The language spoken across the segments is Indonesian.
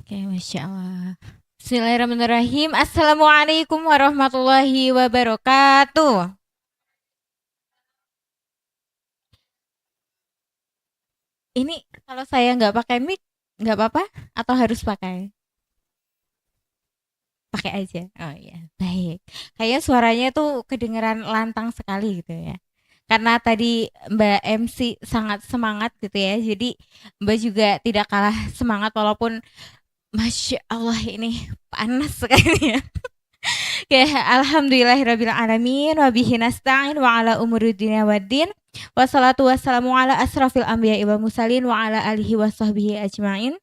Oke, Masya Allah. Bismillahirrahmanirrahim. Assalamualaikum warahmatullahi wabarakatuh. Ini kalau saya nggak pakai mic, nggak apa-apa? Atau harus pakai? Pakai aja. Oh iya, baik. Kayaknya suaranya tuh kedengeran lantang sekali gitu ya. Karena tadi Mbak MC sangat semangat gitu ya. Jadi Mbak juga tidak kalah semangat walaupun Masya Allah ini panas sekali ya. Ya, alhamdulillahirabbil alamin wa bihi nasta'in wa ala umuri dunya waddin. Wassalatu wassalamu ala asrafil anbiya'i wal mursalin wa ala alihi wa sahbihi ajmain.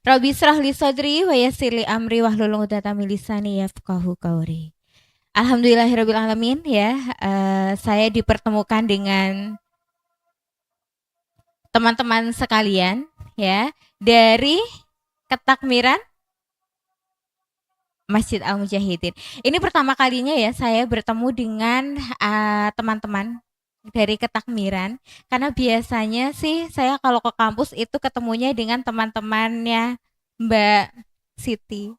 Rabbi israh li sadri wa yassir li amri wahlul 'uqdatam min lisani yafqahu qawli. Alhamdulillahirabbil alamin ya, saya dipertemukan dengan teman-teman sekalian ya dari Ketakmiran Masjid Al Mujahidin. Ini pertama kalinya ya saya bertemu dengan teman-teman dari Ketakmiran karena biasanya sih saya kalau ke kampus itu ketemunya dengan teman-temannya Mbak Siti,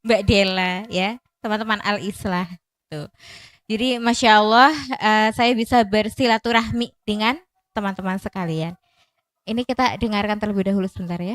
Mbak Dela ya, teman-teman Al Islah tuh. Jadi Masya Allah saya bisa bersilaturahmi dengan teman-teman sekalian. Ini kita dengarkan terlebih dahulu sebentar ya.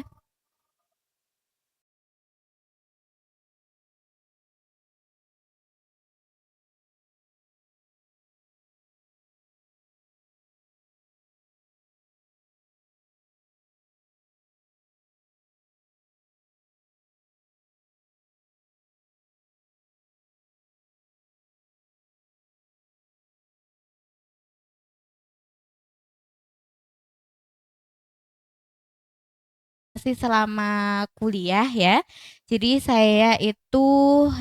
Masih selama kuliah ya. Jadi saya itu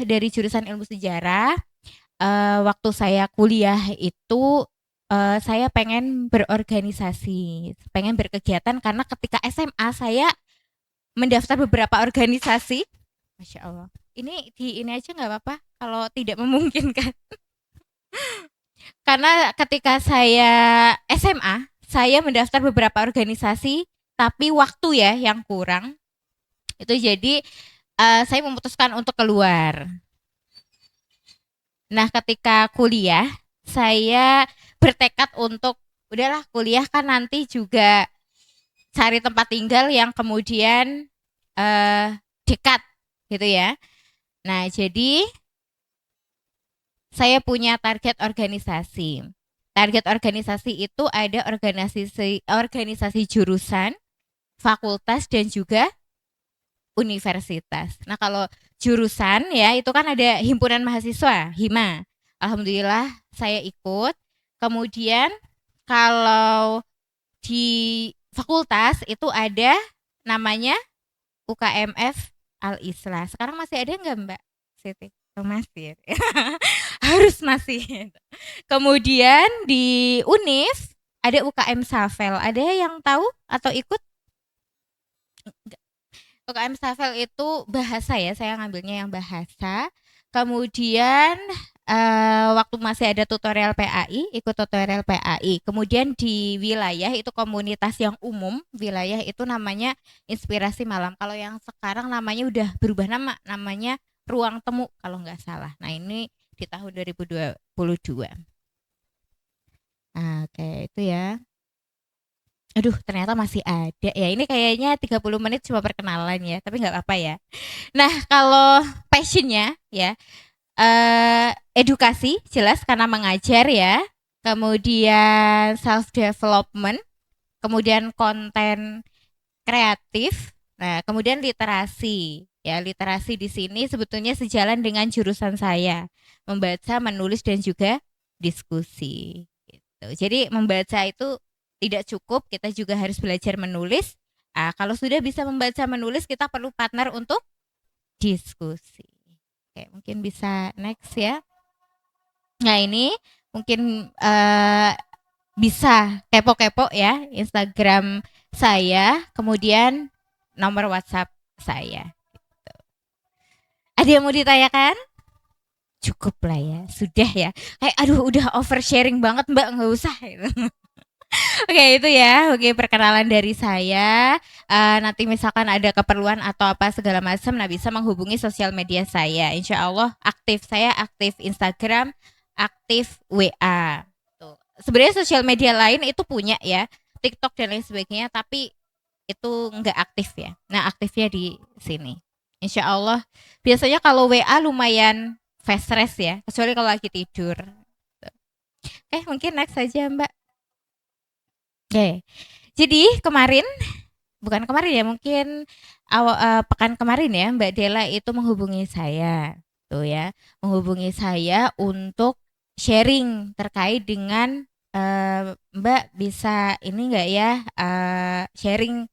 dari jurusan ilmu sejarah. Waktu saya kuliah itu saya pengen berorganisasi, pengen berkegiatan karena ketika SMA saya mendaftar beberapa organisasi. Masya Allah. Ini aja nggak apa-apa kalau tidak memungkinkan. Karena ketika saya SMA, saya mendaftar beberapa organisasi, tapi waktu ya yang kurang. Itu jadi saya memutuskan untuk keluar. Nah, ketika kuliah, saya bertekad untuk udahlah kuliah kan nanti juga cari tempat tinggal yang kemudian eh, dekat gitu ya. Nah, jadi saya punya target organisasi. Target organisasi itu ada organisasi organisasi jurusan, fakultas dan juga universitas. Nah, kalau jurusan ya itu kan ada himpunan mahasiswa, HIMA. Alhamdulillah saya ikut. Kemudian kalau di fakultas itu ada namanya UKMF Al Islah. Sekarang masih ada nggak Mbak Siti? Oh, masih. Harus masih. Kemudian di UNIF ada UKM Safel. Ada yang tahu atau ikut? UKM Safel itu bahasa ya, saya ngambilnya yang bahasa. Kemudian waktu masih ada tutorial PAI, ikut tutorial PAI. Kemudian di wilayah itu komunitas yang umum, wilayah itu namanya Inspirasi Malam. Kalau yang sekarang namanya udah berubah nama, namanya Ruang Temu kalau nggak salah. Nah ini di tahun 2022. Nah, kayak itu ya. Aduh, ternyata masih ada ya. Ini kayaknya 30 menit cuma perkenalan ya, tapi nggak apa-apa ya. Nah, kalau passionnya ya, edukasi jelas karena mengajar ya. Kemudian self development, kemudian konten kreatif. Nah, kemudian literasi. Ya, literasi di sini sebetulnya sejalan dengan jurusan saya, membaca, menulis dan juga diskusi. Gitu. Jadi membaca itu tidak cukup, kita juga harus belajar menulis. Kalau sudah bisa membaca menulis, kita perlu partner untuk diskusi. Oke, mungkin bisa next ya. Nah ini mungkin bisa kepo-kepo ya Instagram saya, kemudian nomor WhatsApp saya. Ada yang mau ditanyakan? Cukup lah ya, sudah ya. Kayak aduh udah oversharing banget Mbak, nggak usah. Gitu. Oke itu ya, oke perkenalan dari saya. Nanti misalkan ada keperluan atau apa segala macam, nah bisa menghubungi sosial media saya. Insya Allah aktif, saya aktif Instagram, aktif WA. Tuh. Sebenarnya sosial media lain itu punya ya, TikTok dan lain sebagainya, tapi itu nggak aktif ya. Nah aktifnya di sini. Insya Allah. Biasanya kalau WA lumayan fast rest ya, kecuali kalau lagi tidur. Mungkin next saja Mbak. Oke. Jadi kemarin, bukan kemarin ya, mungkin awal pekan kemarin ya, Mbak Dela itu menghubungi saya, tuh ya, menghubungi saya untuk sharing terkait dengan Mbak bisa ini enggak ya, sharing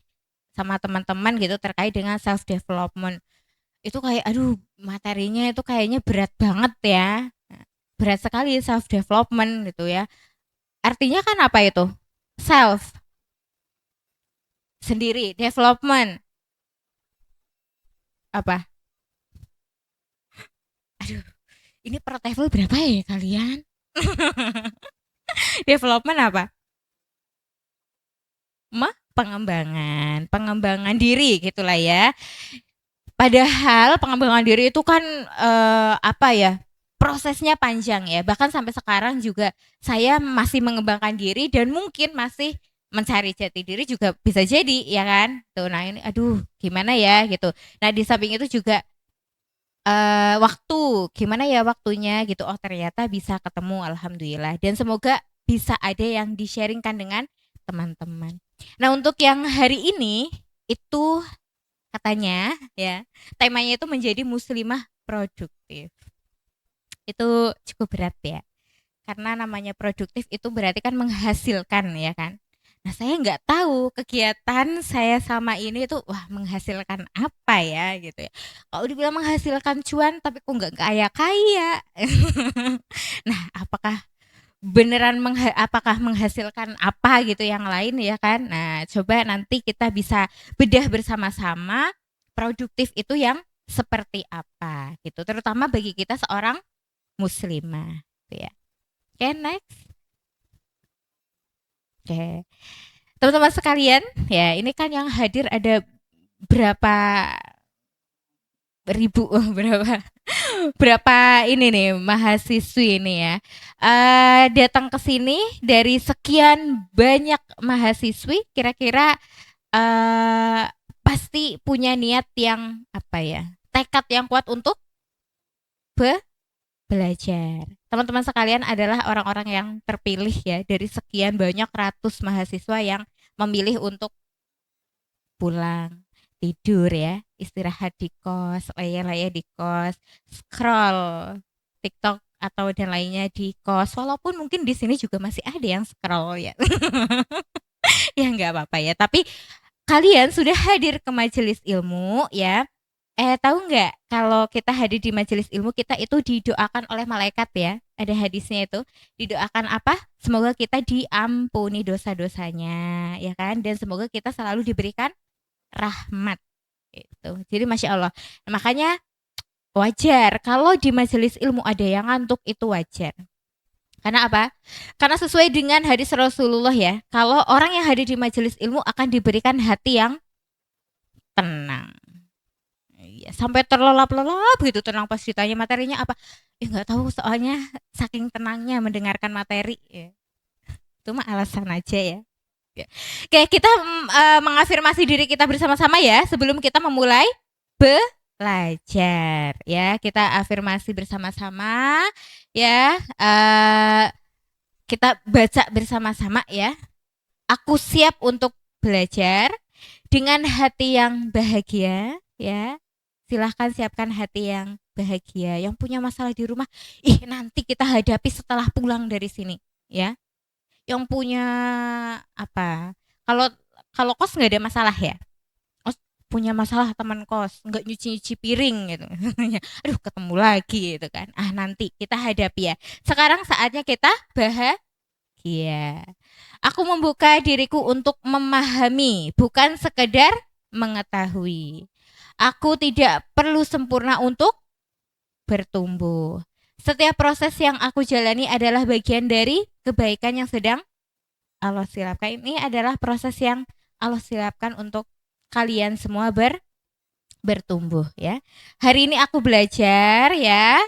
sama teman-teman gitu terkait dengan self development. Itu kayak aduh materinya itu kayaknya berat banget ya. Berat sekali self development gitu ya. Artinya kan apa itu? Self sendiri, development apa? Aduh, ini per level berapa ya kalian? Development apa? Pengembangan, pengembangan diri gitulah ya. Padahal pengembangan diri itu kan apa ya? Prosesnya panjang ya. Bahkan sampai sekarang juga saya masih mengembangkan diri dan mungkin masih mencari jati diri juga bisa jadi ya kan. Tuh nah ini aduh gimana ya gitu. Nah di samping itu juga waktu, gimana ya waktunya gitu, oh ternyata bisa ketemu alhamdulillah dan semoga bisa ada yang di-sharing-kan dengan teman-teman. Nah untuk yang hari ini, itu katanya ya, temanya itu menjadi muslimah produktif. Itu cukup berat ya, karena namanya produktif itu berarti kan menghasilkan ya kan. Nah saya nggak tahu kegiatan saya sama ini tuh wah menghasilkan apa ya gitu ya. Kalau dibilang menghasilkan cuan tapi kok nggak kaya-kaya. Nah apakah beneran apakah menghasilkan apa gitu yang lain ya kan. Nah coba nanti kita bisa bedah bersama-sama produktif itu yang seperti apa gitu. Terutama bagi kita seorang muslimah gitu ya. Oke next. Oke. Teman-teman sekalian, ya ini kan yang hadir ada berapa ribu, berapa berapa ini nih mahasiswi ini ya. Datang ke sini dari sekian banyak mahasiswi, kira-kira pasti punya niat yang apa ya? Tekad yang kuat untuk belajar. Teman-teman sekalian adalah orang-orang yang terpilih ya dari sekian banyak ratus mahasiswa yang memilih untuk pulang tidur ya, istirahat di kos, layar-layar di kos, scroll TikTok atau dan lainnya di kos. Walaupun mungkin di sini juga masih ada yang scroll ya. Ya nggak apa-apa ya. Tapi kalian sudah hadir ke majelis ilmu ya. Tahu nggak kalau kita hadir di majelis ilmu kita itu didoakan oleh malaikat ya. Ada hadisnya itu. Didoakan apa? Semoga kita diampuni dosa-dosanya ya kan dan semoga kita selalu diberikan rahmat itu. Jadi masya Allah. Nah, makanya wajar kalau di majelis ilmu ada yang ngantuk itu wajar. Karena apa? Karena sesuai dengan hadis Rasulullah ya. Kalau orang yang hadir di majelis ilmu akan diberikan hati yang tenang. Iya, sampai terlelap-lelap gitu tenang pas ditanya materinya apa. Ya nggak tahu soalnya saking tenangnya mendengarkan materi. Ya. Itu mah alasan aja ya. Ya. Oke, kita mengafirmasi diri kita bersama-sama ya sebelum kita memulai belajar ya. Kita afirmasi bersama-sama ya. Kita baca bersama-sama ya. Aku siap untuk belajar dengan hati yang bahagia ya. Silahkan siapkan hati yang bahagia. Yang punya masalah di rumah, nanti kita hadapi setelah pulang dari sini ya. Yang punya apa? Kalau kalau kos nggak ada masalah ya. Oh, punya masalah teman kos nggak nyuci-nyuci piring gitu. Aduh ketemu lagi gitu kan. Nanti kita hadapi ya. Sekarang saatnya kita bahagia. Aku membuka diriku untuk memahami, bukan sekedar mengetahui. Aku tidak perlu sempurna untuk bertumbuh. Setiap proses yang aku jalani adalah bagian dari kebaikan yang sedang Allah silapkan. Ini adalah proses yang Allah silapkan untuk kalian semua bertumbuh ya. Hari ini aku belajar ya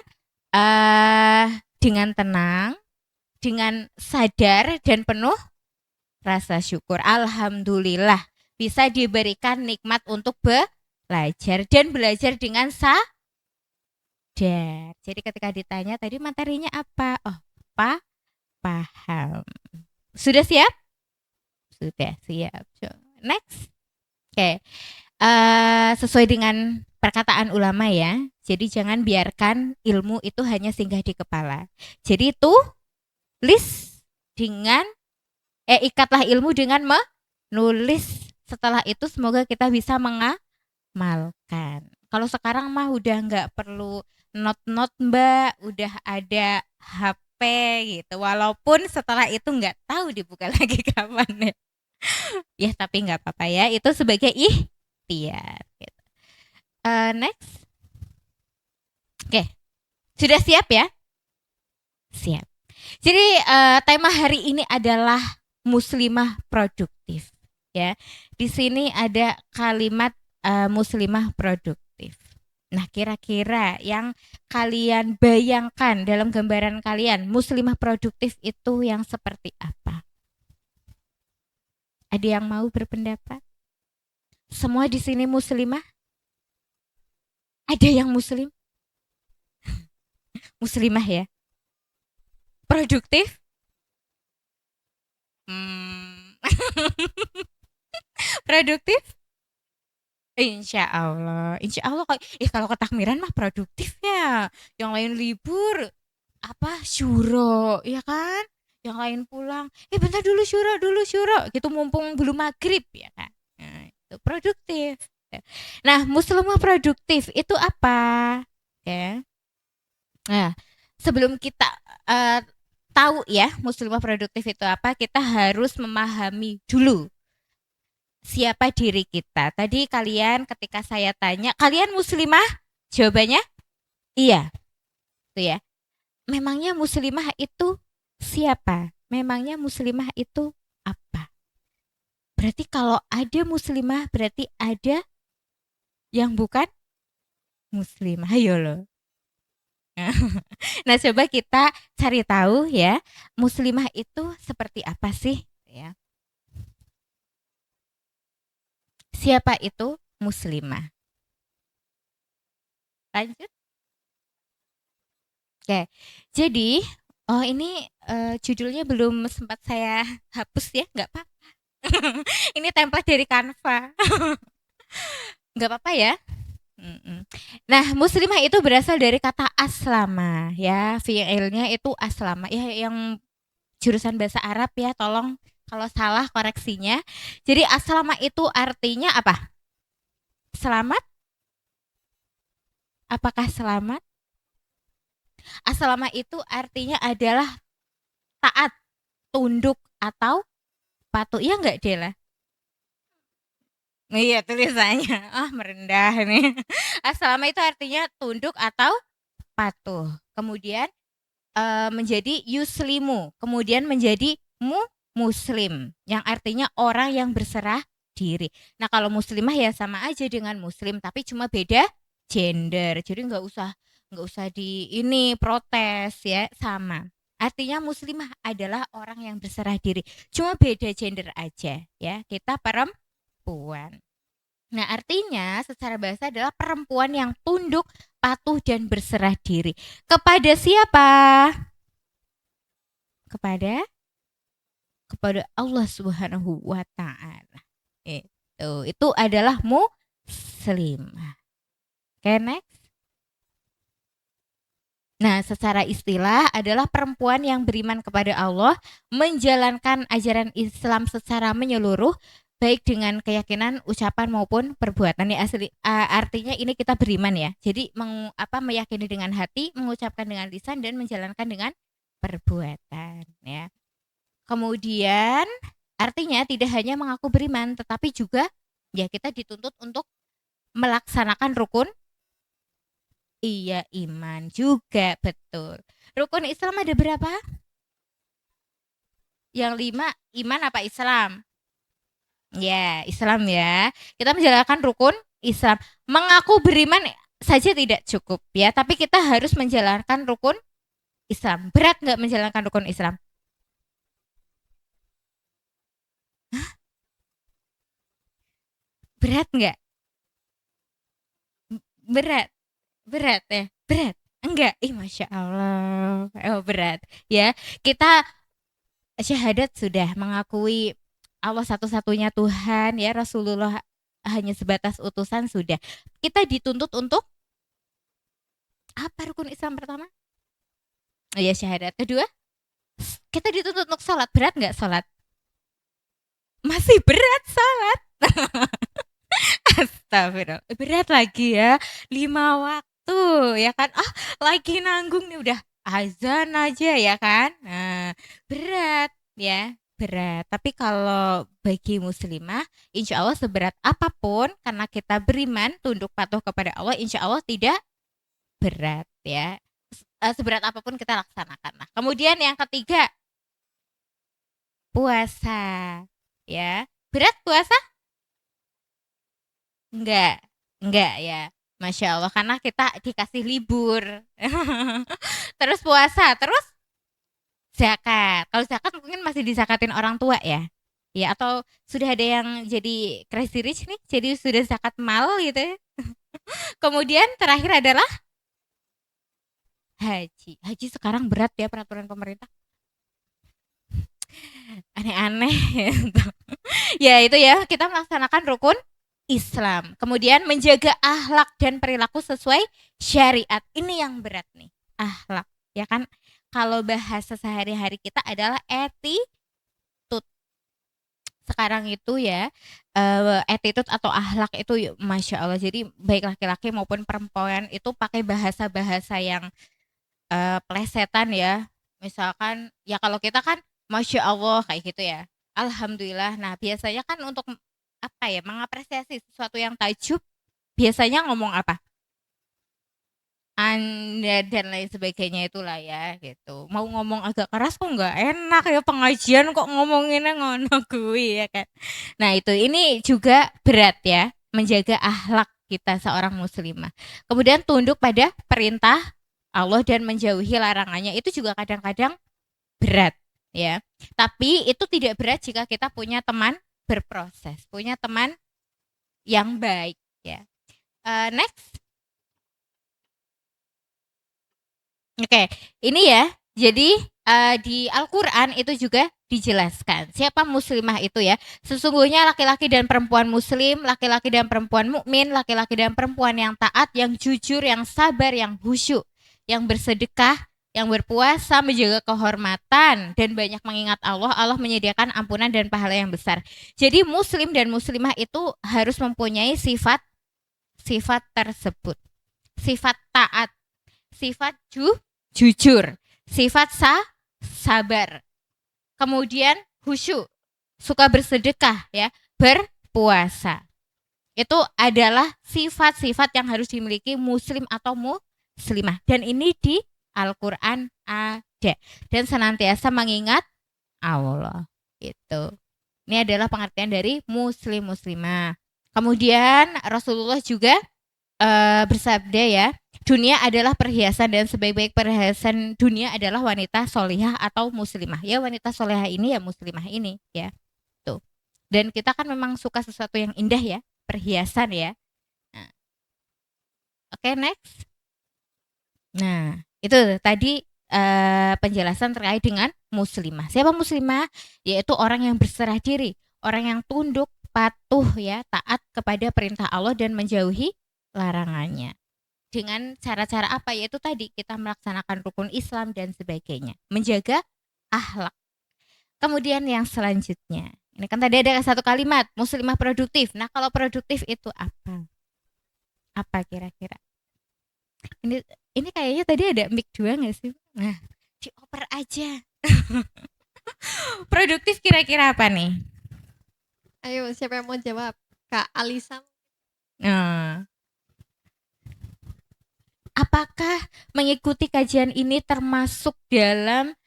dengan tenang, dengan sadar dan penuh rasa syukur. Alhamdulillah bisa diberikan nikmat untuk belajar dan belajar dengan sadar. Jadi ketika ditanya tadi materinya apa? Oh, paham. Sudah siap? Sudah siap. Next. Oke. Sesuai dengan perkataan ulama ya. Jadi jangan biarkan ilmu itu hanya singgah di kepala. Jadi tulis dengan ikatlah ilmu dengan menulis. Setelah itu semoga kita bisa mengamalkan. Kalau sekarang mah udah nggak perlu not Mbak, udah ada HP gitu. Walaupun setelah itu nggak tahu dibuka lagi kapan ya. Ya tapi nggak apa-apa ya. Itu sebagai ikhtiar. Gitu. Next. Oke, sudah siap ya? Siap. Jadi tema hari ini adalah muslimah produktif. Ya, di sini ada kalimat muslimah produktif. Nah, kira-kira yang kalian bayangkan dalam gambaran kalian muslimah produktif itu yang seperti apa? Ada yang mau berpendapat? Semua di sini muslimah? Ada yang muslim? Muslimah ya? Produktif? Produktif? Insya Allah kalau ketakmiran mah produktif ya. Yang lain libur, apa syuro, ya kan? Yang lain pulang, bentar dulu syuro, gitu mumpung belum maghrib ya kan? Nah, itu produktif. Nah, muslimah produktif itu apa? Oke. Nah, sebelum kita tahu ya muslimah produktif itu apa, kita harus memahami dulu siapa diri kita. Tadi kalian ketika saya tanya, kalian muslimah? Jawabannya iya. Tuh ya. Memangnya muslimah itu siapa? Memangnya muslimah itu apa? Berarti kalau ada muslimah berarti ada yang bukan muslimah. Ayo loh. Nah, coba kita cari tahu ya, muslimah itu seperti apa sih ya? Siapa itu muslimah? Lanjut. Oke. Jadi, ini judulnya belum sempat saya hapus ya, nggak apa. Ini template dari Canva. Nggak apa-apa ya. Nah, muslimah itu berasal dari kata aslama ya, fiilnya itu aslama ya, yang jurusan bahasa Arab ya, tolong kalau salah koreksinya. Jadi aslama itu artinya apa? Selamat? Apakah selamat? Aslama itu artinya adalah taat, tunduk atau patuh. Iya enggak, Dela? Iya tulisannya. Merendah nih. Aslama itu artinya tunduk atau patuh. Kemudian menjadi yuslimu, kemudian menjadi muslim, yang artinya orang yang berserah diri. Nah, kalau muslimah ya sama aja dengan muslim, tapi cuma beda gender. Jadi nggak usah di ini protes ya, sama. Artinya muslimah adalah orang yang berserah diri, cuma beda gender aja ya. Kita perempuan. Nah, artinya secara bahasa adalah perempuan yang tunduk, patuh dan berserah diri. Kepada siapa? Kepada Allah Subhanahu wa taala. Itu adalah muslim. Oke, next. Nah, secara istilah adalah perempuan yang beriman kepada Allah, menjalankan ajaran Islam secara menyeluruh, baik dengan keyakinan, ucapan maupun perbuatan. Ya, artinya ini kita beriman ya. Jadi meyakini dengan hati, mengucapkan dengan lisan dan menjalankan dengan perbuatan ya. Kemudian artinya tidak hanya mengaku beriman, tetapi juga ya kita dituntut untuk melaksanakan rukun. Iya, iman juga, betul. Rukun Islam ada berapa? Yang 5 iman apa Islam? Ya, Islam ya. Kita menjalankan rukun Islam. Mengaku beriman saja tidak cukup ya, tapi kita harus menjalankan rukun Islam. Berat nggak menjalankan rukun Islam? Berat nggak? Berat, berat ya, berat. Enggak, masya Allah, oh berat ya. Kita syahadat sudah mengakui Allah satu-satunya Tuhan ya, Rasulullah hanya sebatas utusan sudah. Kita dituntut untuk apa rukun Islam pertama? Oh ya syahadat. Kedua, kita dituntut untuk sholat. Berat nggak sholat? Masih berat sholat. Astagfirullah. Berat lagi ya. 5 waktu ya kan. Ah lagi nanggung nih udah azan aja ya kan. Nah, berat ya. Berat. Tapi kalau bagi muslimah, insya Allah seberat apapun karena kita beriman, tunduk patuh kepada Allah, insya Allah tidak berat ya. Seberat apapun kita laksanakan. Nah, kemudian yang ketiga, puasa ya. Berat puasa? Enggak ya. Masya Allah karena kita dikasih libur. Terus puasa, terus zakat. Kalau zakat mungkin masih disakatin orang tua ya. Ya atau sudah ada yang jadi crazy rich nih, jadi sudah zakat mal gitu ya. Kemudian terakhir adalah haji. Haji sekarang berat ya peraturan pemerintah. Aneh-aneh gitu. Ya itu ya, kita melaksanakan rukun Islam. Kemudian menjaga akhlak dan perilaku sesuai syariat. Ini yang berat nih, akhlak. Ya kan kalau bahasa sehari-hari kita adalah attitude. Sekarang itu ya attitude atau akhlak itu masya Allah. Jadi baik laki-laki maupun perempuan itu pakai bahasa-bahasa yang plesetan ya. Misalkan ya kalau kita kan masya Allah kayak gitu ya. Alhamdulillah. Nah biasanya kan untuk apa ya mengapresiasi sesuatu yang tajub biasanya ngomong apa? Anda dan lain sebagainya itulah ya gitu. Mau ngomong agak keras kok nggak enak ya pengajian kok ngomonginnya ngono gue ya kan. Nah itu ini juga berat ya menjaga akhlak kita seorang muslimah. Kemudian tunduk pada perintah Allah dan menjauhi larangannya itu juga kadang-kadang berat ya. Tapi itu tidak berat jika kita punya teman berproses, punya teman yang baik ya. Next. Oke, ini ya. Jadi di Al-Qur'an itu juga dijelaskan siapa muslimah itu ya. Sesungguhnya laki-laki dan perempuan muslim, laki-laki dan perempuan mukmin, laki-laki dan perempuan yang taat, yang jujur, yang sabar, yang khusyuk, yang bersedekah, yang berpuasa, menjaga kehormatan dan banyak mengingat Allah, Allah menyediakan ampunan dan pahala yang besar. Jadi muslim dan muslimah itu harus mempunyai sifat tersebut. Sifat taat, sifat jujur, sifat sabar, kemudian khusyuk, suka bersedekah ya, berpuasa. Itu adalah sifat-sifat yang harus dimiliki muslim atau muslimah dan ini di Al-Qur'an ada dan senantiasa mengingat Allah. Itu. Ini adalah pengertian dari muslim muslimah. Kemudian Rasulullah juga bersabda ya, dunia adalah perhiasan dan sebaik-baik perhiasan dunia adalah wanita solihah atau muslimah. Ya wanita solihah ini ya muslimah ini ya. Tuh. Dan kita kan memang suka sesuatu yang indah ya, perhiasan ya. Nah, oke, next. Nah, itu tadi penjelasan terkait dengan muslimah. Siapa muslimah? Yaitu orang yang berserah diri, orang yang tunduk, patuh ya, taat kepada perintah Allah dan menjauhi larangannya. Dengan cara-cara apa? Yaitu tadi kita melaksanakan rukun Islam dan sebagainya. Menjaga akhlak. Kemudian yang selanjutnya. Ini kan tadi ada satu kalimat, muslimah produktif. Nah, kalau produktif itu apa? Apa kira-kira? Ini kayaknya tadi ada mic 2 nggak sih? Nah, dioper aja. Produktif kira-kira apa nih? Ayo, siapa yang mau jawab? Kak Alisa. Nah, apakah mengikuti kajian ini termasuk dalam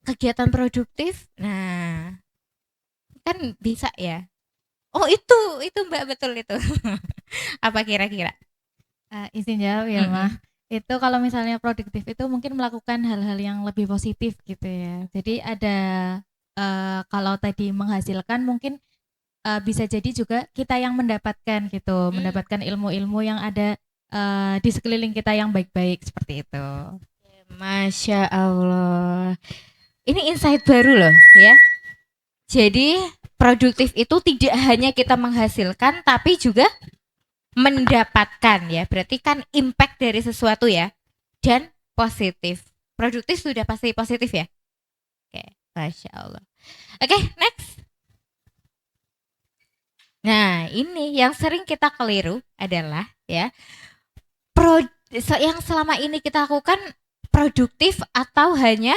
kegiatan produktif. Nah, kan bisa ya. Oh, itu Mbak, betul itu. Apa kira-kira? Izin jawab ya, Mah. Mm-mm. Itu kalau misalnya produktif itu mungkin melakukan hal-hal yang lebih positif gitu ya. Jadi ada kalau tadi menghasilkan mungkin bisa jadi juga kita yang mendapatkan gitu, Hmm, mendapatkan ilmu-ilmu yang ada di sekeliling kita yang baik-baik seperti itu. Masya Allah. Ini insight baru loh ya. Jadi produktif itu tidak hanya kita menghasilkan tapi juga mendapatkan ya. Berarti kan impact dari sesuatu ya. Dan positif. Produktif sudah pasti positif ya. Oke, Masya Allah. Oke, next. Nah, ini yang sering kita keliru adalah ya, yang selama ini kita lakukan produktif atau hanya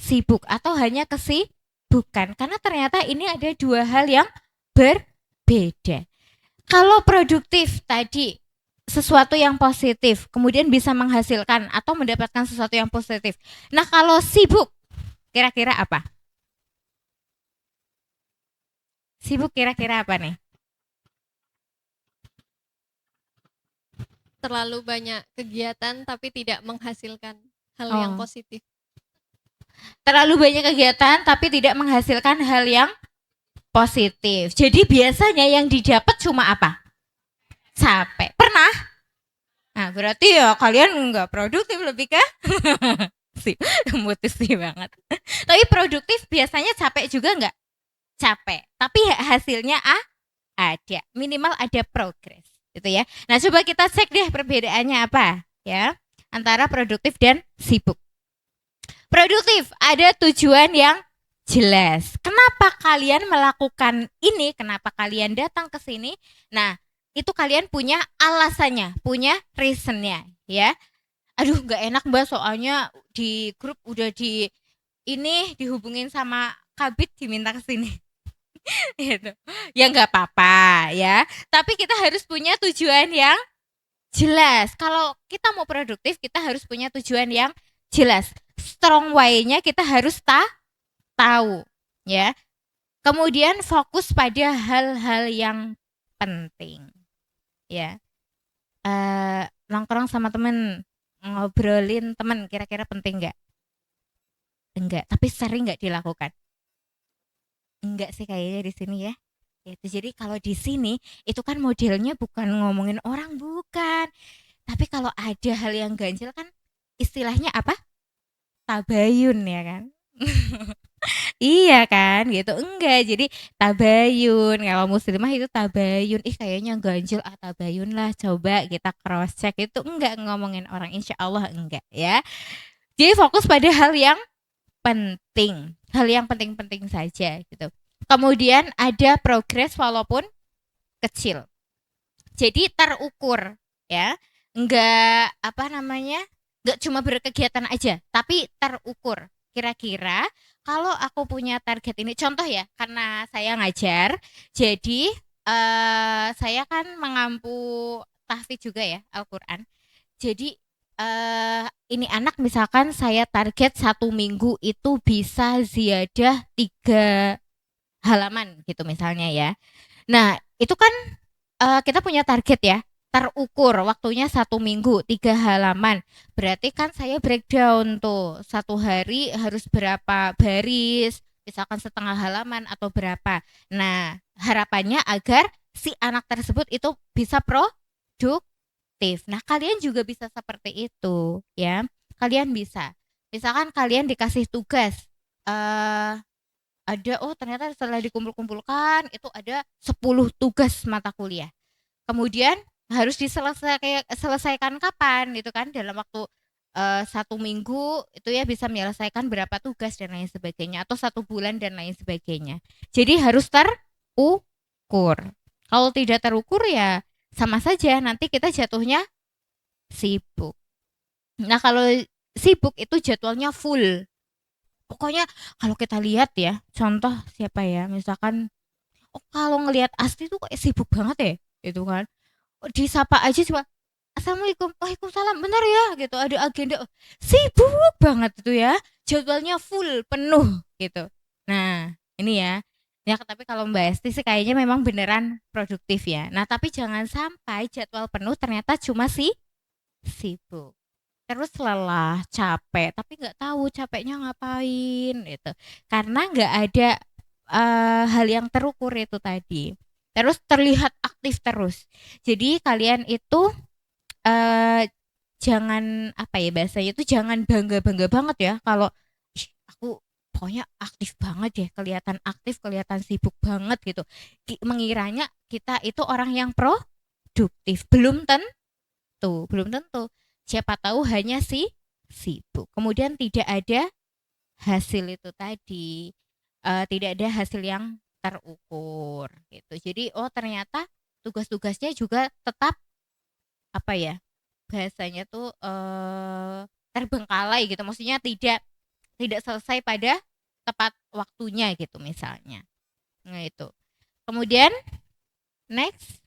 sibuk atau hanya kesibukan. Karena ternyata ini ada dua hal yang berbeda. Kalau produktif tadi sesuatu yang positif, kemudian bisa menghasilkan atau mendapatkan sesuatu yang positif. Nah, kalau sibuk kira-kira apa? Sibuk kira-kira apa nih? Terlalu banyak kegiatan tapi tidak menghasilkan hal yang Oh, positif. terlalu banyak kegiatan tapi tidak menghasilkan hal yang positif. Jadi biasanya yang didapat cuma apa? Capek. Pernah? Nah, berarti ya kalian nggak produktif lebih ke sih, sih banget. Tapi produktif biasanya capek juga nggak? Capek. Tapi hasilnya ada. Minimal ada progres. Gitu ya. Nah, coba kita cek deh perbedaannya apa ya antara produktif dan sibuk. Produktif ada tujuan yang jelas. Kenapa kalian melakukan ini? Kenapa kalian datang ke sini? Nah, itu kalian punya alasannya, punya reasonnya, ya. Aduh, nggak enak Mbak, soalnya di grup udah ini dihubungin sama Kabit diminta ke sini. Gitu. Ya nggak apa-apa ya. Tapi kita harus punya tujuan yang jelas. Kalau kita mau produktif, kita harus punya tujuan yang jelas. Strong way-nya kita harus tahu, ya. Kemudian fokus pada hal-hal yang penting, ya. Nongkrong sama temen, ngobrolin temen, kira-kira penting nggak? Enggak, tapi sering nggak dilakukan? Enggak sih kayaknya di sini ya. Itu jadi kalau di sini itu kan modelnya bukan ngomongin orang, bukan. Tapi kalau ada hal yang ganjil kan istilahnya apa? Tabayun ya kan. Iya kan gitu. Enggak, jadi tabayun. Kalau muslimah itu tabayun. Ih, kayaknya ganjil, tabayun lah. Coba kita cross check. Itu enggak ngomongin orang, insya Allah enggak ya. Jadi fokus pada hal yang penting. Hal yang penting-penting saja gitu. Kemudian ada progres walaupun kecil. Jadi terukur ya. Enggak apa namanya? Enggak cuma berkegiatan aja, tapi terukur. Kira-kira kalau aku punya target ini, contoh ya, karena saya ngajar, jadi saya kan mengampu tahfidz juga ya Al-Quran. Jadi ini anak misalkan saya target 1 minggu itu bisa ziyadah 3 halaman gitu misalnya ya. Nah itu kan kita punya target ya, terukur waktunya 1 minggu 3 halaman. Berarti kan saya breakdown tuh, 1 hari harus berapa baris, misalkan setengah halaman atau berapa. Nah, harapannya agar si anak tersebut itu bisa produktif. Nah, kalian juga bisa seperti itu ya. Kalian bisa. Misalkan kalian dikasih tugas, eh ada, oh ternyata setelah dikumpul-kumpulkan itu ada 10 tugas mata kuliah. Kemudian harus diselesaikan kapan gitu kan, dalam waktu 1 minggu itu ya bisa menyelesaikan berapa tugas dan lain sebagainya, atau 1 bulan dan lain sebagainya. Jadi harus terukur. Kalau tidak terukur ya sama saja nanti kita jatuhnya sibuk. Nah kalau sibuk itu jadwalnya full. Pokoknya kalau kita lihat ya, contoh siapa ya, misalkan, oh kalau ngelihat Asti tuh kayak sibuk banget ya, gitu kan. Oh, disapa aja cuma Assalamualaikum, Waalaikumsalam, benar ya gitu, ada agenda. Oh, sibuk banget itu ya. jadwalnya full penuh gitu. Nah, ini ya. Ya, tapi kalau Mbak Esti sih kayaknya memang beneran produktif ya. Nah, tapi jangan sampai jadwal penuh ternyata cuma sibuk. Terus lelah, capek, tapi nggak tahu capeknya ngapain itu. Karena nggak ada hal yang terukur itu tadi. Terus terlihat aktif terus. Jadi kalian itu eh jangan apa ya bahasanya itu jangan bangga-bangga banget ya kalau "Ih, aku pokoknya aktif banget deh, kelihatan aktif, kelihatan sibuk banget gitu. Mengiranya kita itu orang yang produktif. Belum tentu. Siapa tahu hanya sibuk. Kemudian tidak ada hasil itu tadi. Tidak ada hasil yang terukur gitu. Jadi oh ternyata tugas-tugasnya juga tetap apa ya? Bahasanya tuh terbengkalai gitu. Maksudnya tidak selesai pada tepat waktunya gitu misalnya. Nah itu. Kemudian next.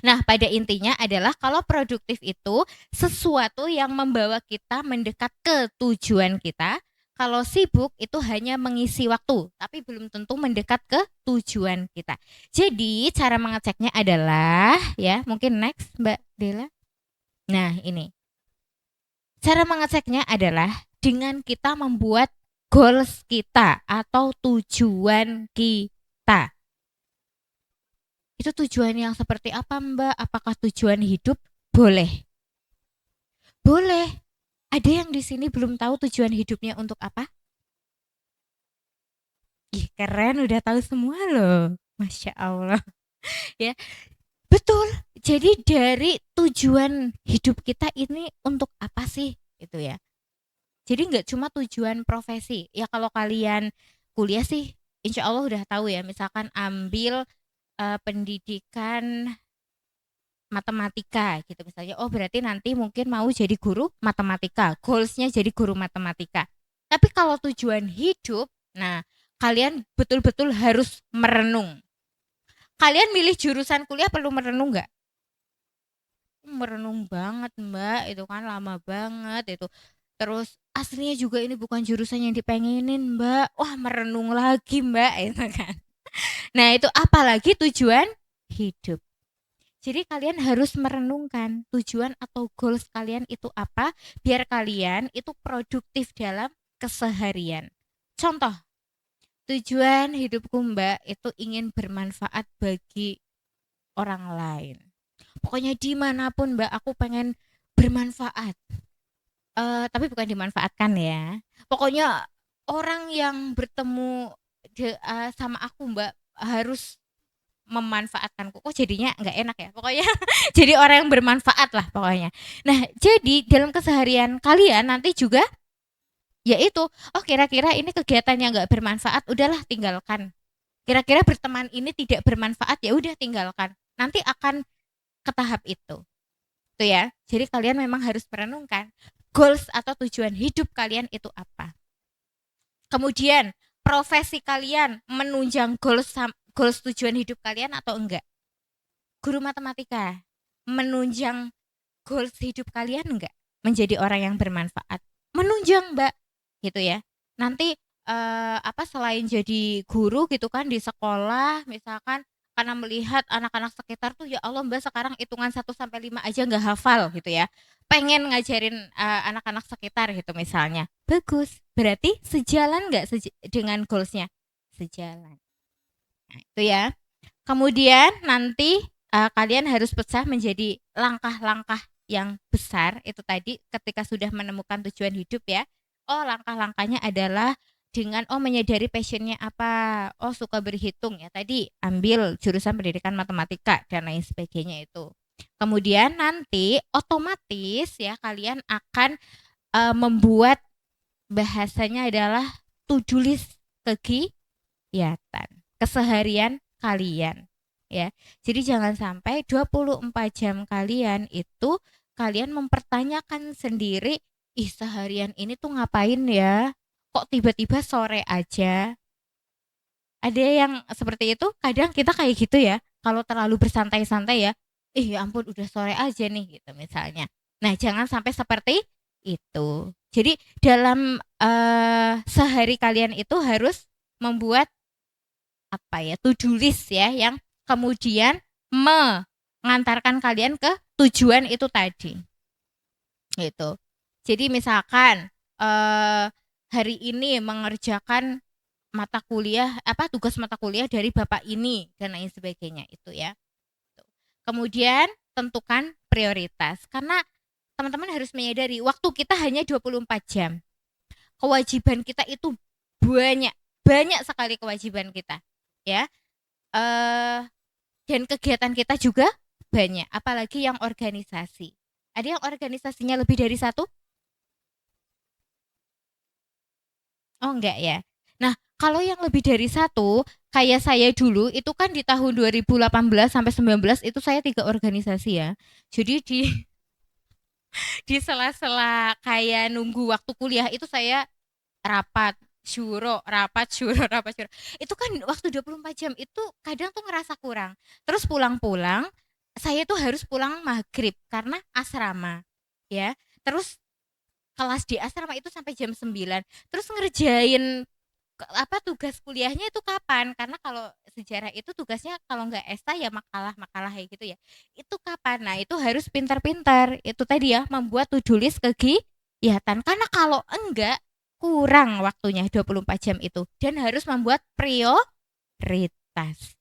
Nah, pada intinya adalah kalau produktif itu sesuatu yang membawa kita mendekat ke tujuan kita. Kalau sibuk itu hanya mengisi waktu, tapi belum tentu mendekat ke tujuan kita. Jadi, cara mengeceknya adalah ya, mungkin next Mbak Dela. Nah, ini. Cara mengeceknya adalah dengan kita membuat goals kita atau tujuan kita. Itu tujuan yang seperti apa Mbak? Apakah tujuan hidup? Boleh. Boleh. Ada yang di sini belum tahu tujuan hidupnya untuk apa? Ih, keren udah tahu semua loh. Masya Allah. Ya, betul. Jadi dari tujuan hidup kita ini untuk apa sih? Gitu ya. Jadi nggak cuma tujuan profesi. Ya kalau kalian kuliah sih insya Allah udah tahu ya. Misalkan ambil pendidikan matematika gitu misalnya. Oh berarti nanti mungkin mau jadi guru matematika. Goalsnya jadi guru matematika. Tapi kalau tujuan hidup, nah kalian betul-betul harus merenung. Kalian milih jurusan kuliah perlu merenung nggak? Merenung banget Mbak, itu kan lama banget itu. Terus aslinya juga ini bukan jurusan yang dipengenin Mbak. Wah merenung lagi Mbak itu kan. Nah itu apalagi tujuan hidup. Jadi kalian harus merenungkan tujuan atau goals kalian itu apa biar kalian itu produktif dalam keseharian. Contoh, tujuan hidupku Mbak itu ingin bermanfaat bagi orang lain. Pokoknya dimanapun Mbak aku pengen bermanfaat. Tapi bukan dimanfaatkan ya. Pokoknya orang yang bertemu sama aku Mbak harus memanfaatkanku. Kok jadinya nggak enak ya pokoknya. Jadi orang yang bermanfaat lah pokoknya. Nah jadi dalam keseharian kalian nanti juga yaitu oh kira-kira ini kegiatannya nggak bermanfaat udahlah tinggalkan. Kira-kira berteman ini tidak bermanfaat ya udah tinggalkan. Nanti akan ke tahap itu tuh ya. Jadi kalian memang harus merenungkan goals atau tujuan hidup kalian itu apa. Kemudian profesi kalian menunjang goals tujuan hidup kalian atau enggak? Guru matematika menunjang goals hidup kalian enggak? Menjadi orang yang bermanfaat. Menunjang, Mbak. Gitu ya. Nanti apa selain jadi guru gitu kan di sekolah misalkan karena melihat anak-anak sekitar tuh ya Allah Mbak sekarang hitungan 1 sampai 5 aja nggak hafal gitu ya. Pengen ngajarin anak-anak sekitar gitu misalnya. Bagus. Berarti sejalan nggak dengan goalsnya? Sejalan. Nah, itu ya. Kemudian nanti kalian harus pecah menjadi langkah-langkah yang besar itu tadi ketika sudah menemukan tujuan hidup ya. Oh, langkah-langkahnya adalah dengan menyadari passionnya apa. Oh, suka berhitung ya. Tadi ambil jurusan pendidikan matematika dan lain sebagainya itu. Kemudian nanti otomatis ya kalian akan membuat bahasanya adalah to-do list kegiatan keseharian kalian ya. Jadi jangan sampai 24 jam kalian itu kalian mempertanyakan sendiri, ih seharian ini tuh ngapain ya? Kok tiba-tiba sore aja? Ada yang seperti itu, kadang kita kayak gitu ya. Kalau terlalu bersantai-santai ya, ih ya ampun udah sore aja nih gitu misalnya. Nah, jangan sampai seperti Itu. Jadi dalam sehari kalian itu harus membuat apa ya, to-do list ya, yang kemudian mengantarkan kalian ke tujuan itu tadi. Gitu. Jadi misalkan hari ini mengerjakan tugas mata kuliah dari Bapak ini dan lain sebagainya itu ya. Kemudian tentukan prioritas karena teman-teman harus menyadari waktu kita hanya 24 jam. Kewajiban kita itu banyak, banyak sekali kewajiban kita, ya. Dan kegiatan kita juga banyak, apalagi yang organisasi. Ada yang organisasinya lebih dari satu? Oh enggak ya. Nah, kalau yang lebih dari satu, kayak saya dulu itu kan di tahun 2018 sampai 19 itu saya 3 organisasi ya. Jadi di sela-sela kayak nunggu waktu kuliah itu saya rapat, syuro, rapat, syuro, rapat, syuro. Itu kan waktu 24 jam itu kadang tuh ngerasa kurang. Terus pulang-pulang, saya tuh harus pulang maghrib karena asrama. Ya. Terus kelas di asrama itu sampai jam 9. Terus ngerjain tugas kuliahnya itu kapan? Karena kalau sejarah itu tugasnya kalau nggak esai ya makalah-makalah kayak gitu ya. Itu kapan? Nah, itu harus pintar-pintar. Itu tadi ya, membuat to-do list kegiatan. Karena kalau enggak kurang waktunya 24 jam itu dan harus membuat prioritas.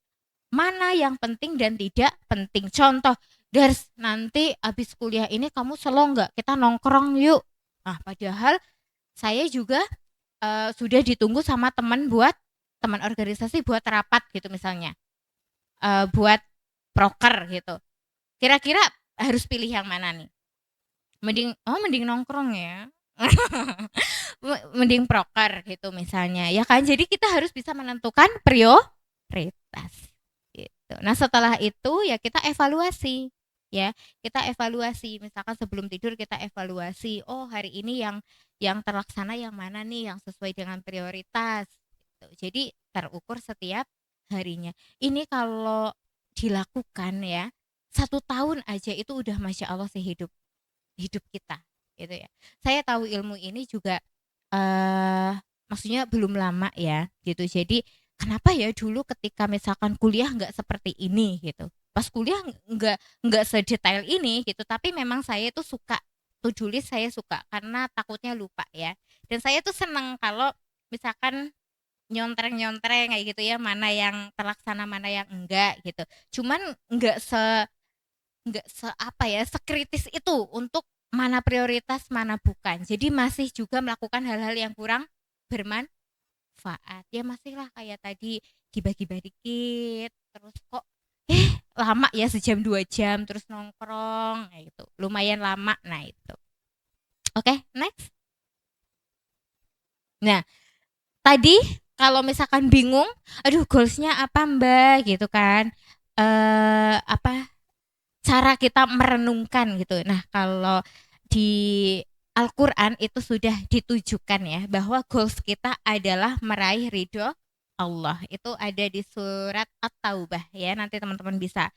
Mana yang penting dan tidak penting. Contoh, Dars, nanti abis kuliah ini kamu slow nggak? Kita nongkrong yuk. Nah, padahal saya juga sudah ditunggu sama teman organisasi buat rapat gitu misalnya, buat proker gitu. Kira-kira harus pilih yang mana nih? Mending nongkrong ya. Mending proker gitu misalnya, ya kan? Jadi kita harus bisa menentukan prioritas gitu. Nah, setelah itu ya kita evaluasi. Ya, kita evaluasi. Misalkan sebelum tidur kita evaluasi, oh hari ini yang terlaksana yang mana nih, yang sesuai dengan prioritas gitu. Jadi terukur setiap harinya. Ini kalau dilakukan ya 1 tahun aja itu udah masya Allah sih hidup kita gitu ya. Saya tahu ilmu ini juga maksudnya belum lama ya gitu. Jadi kenapa ya dulu ketika misalkan kuliah nggak seperti ini gitu. Pas kuliah nggak sedetail ini gitu. Tapi memang saya itu suka to-do list, saya suka karena takutnya lupa ya. Dan saya tuh seneng kalau misalkan nyontreng-nyontreng kayak gitu ya, mana yang terlaksana mana yang enggak gitu. Cuman nggak se apa ya, sekritis itu untuk mana prioritas mana bukan. Jadi masih juga melakukan hal-hal yang kurang bermanfaat. Ya masih lah kayak tadi gibah-gibah dikit, terus kok lama ya, sejam 2 jam terus nongkrong, nah itu lumayan lama. Nah itu. Oke, next. Nah, tadi kalau misalkan bingung, aduh goalsnya apa Mbak gitu kan, apa cara kita merenungkan gitu. Nah, kalau di Al-Quran itu sudah ditujukan ya bahwa goals kita adalah meraih ridho Allah. Itu ada di surat At-Taubah ya. Nanti teman-teman bisa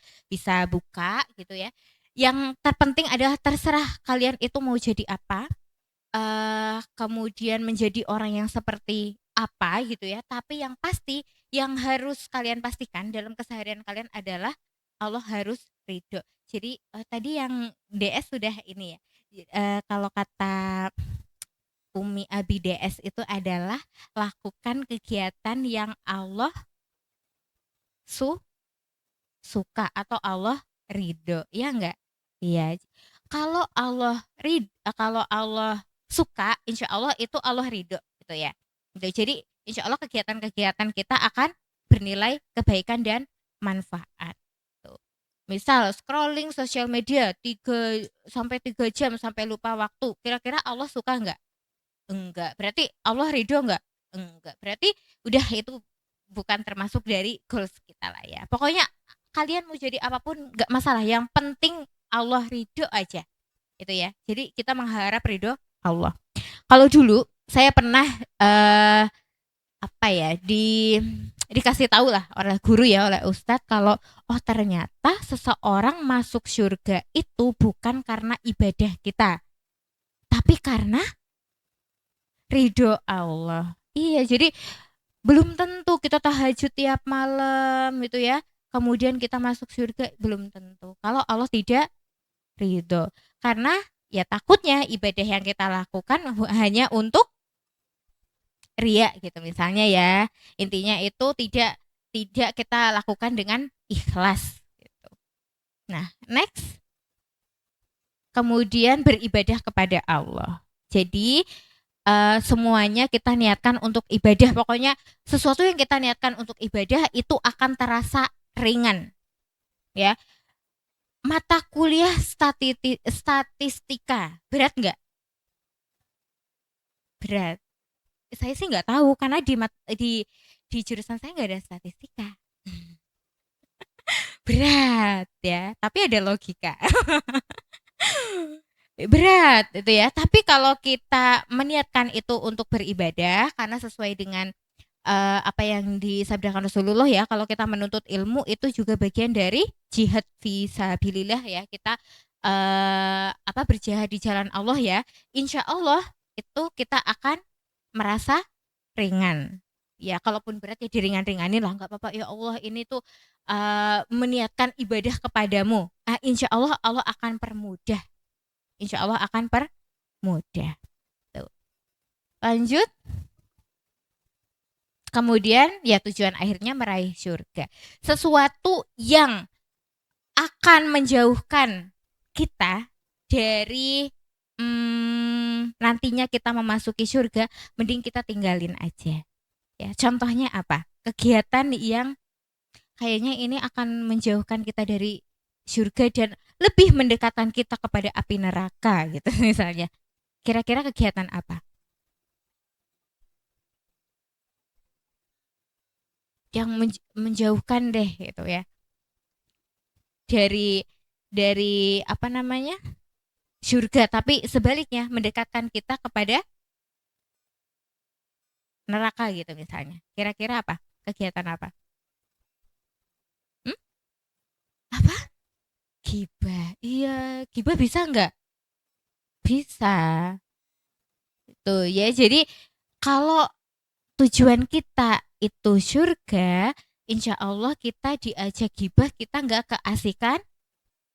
buka gitu ya. Yang terpenting adalah terserah kalian itu mau jadi apa, kemudian menjadi orang yang seperti apa gitu ya. Tapi yang pasti yang harus kalian pastikan dalam keseharian kalian adalah Allah harus ridho. Jadi tadi yang DS sudah ini ya. Kalau kata Umi Abi DS itu adalah lakukan kegiatan yang Allah suka atau Allah ridho, ya enggak? Iya. Kalau Allah suka, insya Allah itu Allah ridho gitu ya. Gitu. Jadi insya Allah kegiatan-kegiatan kita akan bernilai kebaikan dan manfaat. Tuh. Misal scrolling sosial media 3 sampai 3 jam sampai lupa waktu. Kira-kira Allah suka enggak? Enggak. Berarti Allah ridho enggak? Enggak. Berarti udah itu bukan termasuk dari goals kita lah ya. Pokoknya kalian mau jadi apapun enggak masalah. Yang penting Allah ridho aja. Itu ya. Jadi kita mengharap ridho Allah. Kalau dulu saya pernah dikasih tahu lah oleh guru ya, oleh ustadz, kalau ternyata seseorang masuk surga itu bukan karena ibadah kita, tapi karena ridho Allah. Iya, jadi belum tentu kita tahajud tiap malam gitu ya. Kemudian kita masuk surga, belum tentu. Kalau Allah tidak ridho. Karena ya takutnya ibadah yang kita lakukan hanya untuk riya gitu misalnya ya. Intinya itu tidak kita lakukan dengan ikhlas gitu. Nah, next. Kemudian beribadah kepada Allah. Jadi semuanya kita niatkan untuk ibadah. Pokoknya sesuatu yang kita niatkan untuk ibadah itu akan terasa ringan. Ya. Mata kuliah statistika berat nggak? Berat. Saya sih nggak tahu karena di jurusan saya nggak ada statistika. Berat ya, tapi ada logika. Berat itu ya. Tapi kalau kita meniatkan itu untuk beribadah karena sesuai dengan apa yang disabdakan Rasulullah ya, kalau kita menuntut ilmu itu juga bagian dari jihad fisabilillah ya. Kita berjihad di jalan Allah ya. Insya Allah itu kita akan merasa ringan. Ya, kalaupun berat ya diringan-ringanin lah, nggak apa-apa. Ya Allah, ini tuh meniatkan ibadah kepadamu. Insya Allah Allah akan permudah. Insya Allah akan permudah. Tuh. Lanjut. Kemudian ya tujuan akhirnya meraih surga. Sesuatu yang akan menjauhkan kita dari nantinya kita memasuki surga, mending kita tinggalin aja. Ya, contohnya apa? Kegiatan yang kayaknya ini akan menjauhkan kita dari surga dan lebih mendekatkan kita kepada api neraka gitu misalnya. Kira-kira kegiatan apa? Yang menjauhkan deh gitu ya. Dari apa namanya? Surga, tapi sebaliknya mendekatkan kita kepada neraka gitu misalnya. Kira-kira apa? Kegiatan apa? Apa? Gibah. Iya, gibah bisa nggak? Bisa. Itu ya. Jadi kalau tujuan kita itu surga, insya Allah kita diajak gibah, kita nggak keasikan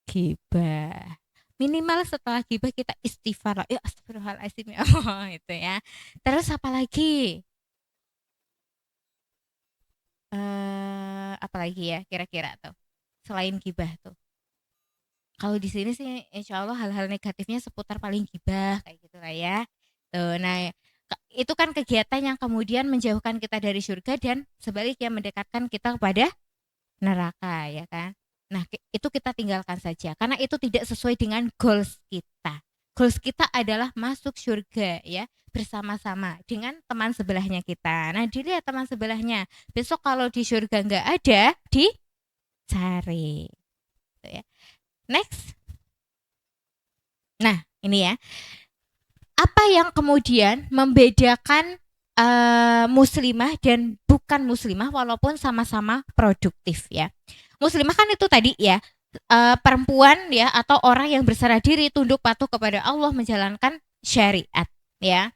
gibah. Minimal setelah gibah kita istighfar. Ya astagfirullahaladzim ya Allah itu ya. Terus apa lagi? Apa lagi ya kira-kira tuh? Selain gibah tuh. Kalau di sini sih insya Allah hal-hal negatifnya seputar paling gibah kayak gitu lah ya. Tuh, nah itu kan kegiatan yang kemudian menjauhkan kita dari surga dan sebaliknya mendekatkan kita kepada neraka ya kan. Nah itu kita tinggalkan saja karena itu tidak sesuai dengan goals kita. Goals kita adalah masuk surga ya bersama-sama dengan teman sebelahnya kita. Nah dilihat teman sebelahnya. Besok kalau di surga nggak ada, dicari. Gitu ya. Next. Nah ini ya. Apa yang kemudian membedakan muslimah dan bukan muslimah walaupun sama-sama produktif ya. Muslimah kan itu tadi ya perempuan ya atau orang yang berserah diri tunduk patuh kepada Allah menjalankan syariat ya.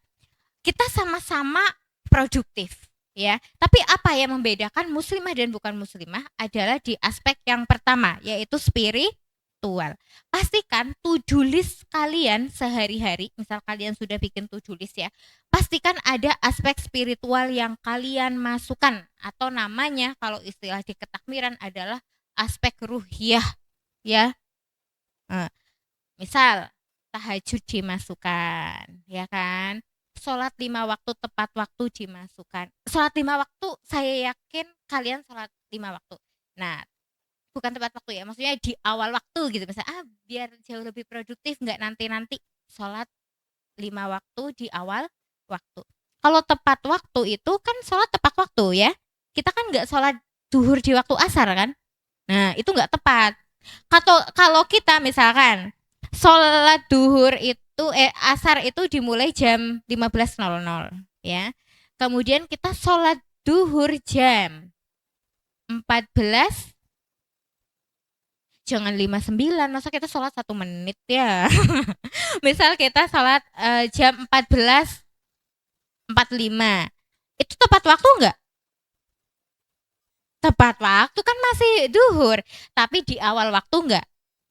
Kita sama-sama produktif ya. Tapi apa yang membedakan muslimah dan bukan muslimah adalah di aspek yang pertama yaitu spiritual. Pastikan to-do list kalian sehari-hari, misal kalian sudah bikin to-do list ya, pastikan ada aspek spiritual yang kalian masukkan atau namanya kalau istilah di ketakmiran adalah aspek ruhiyah ya. Misal tahajud dimasukkan ya kan, sholat 5 waktu tepat waktu dimasukkan. Sholat 5 waktu saya yakin kalian sholat 5 waktu. Nah bukan tepat waktu ya, maksudnya di awal waktu gitu misalnya biar jauh lebih produktif, nggak nanti sholat 5 waktu di awal waktu. Kalau tepat waktu itu kan sholat tepat waktu ya, kita kan nggak sholat duhur di waktu asar kan, nah itu nggak tepat. Kalau kita misalkan sholat duhur itu asar itu dimulai jam 15.00 ya, kemudian kita sholat duhur jam jangan 5:09, masa kita sholat 1 menit ya. Misal kita sholat jam 14:45, itu tepat waktu enggak? Tepat waktu, kan masih duhur, tapi di awal waktu enggak?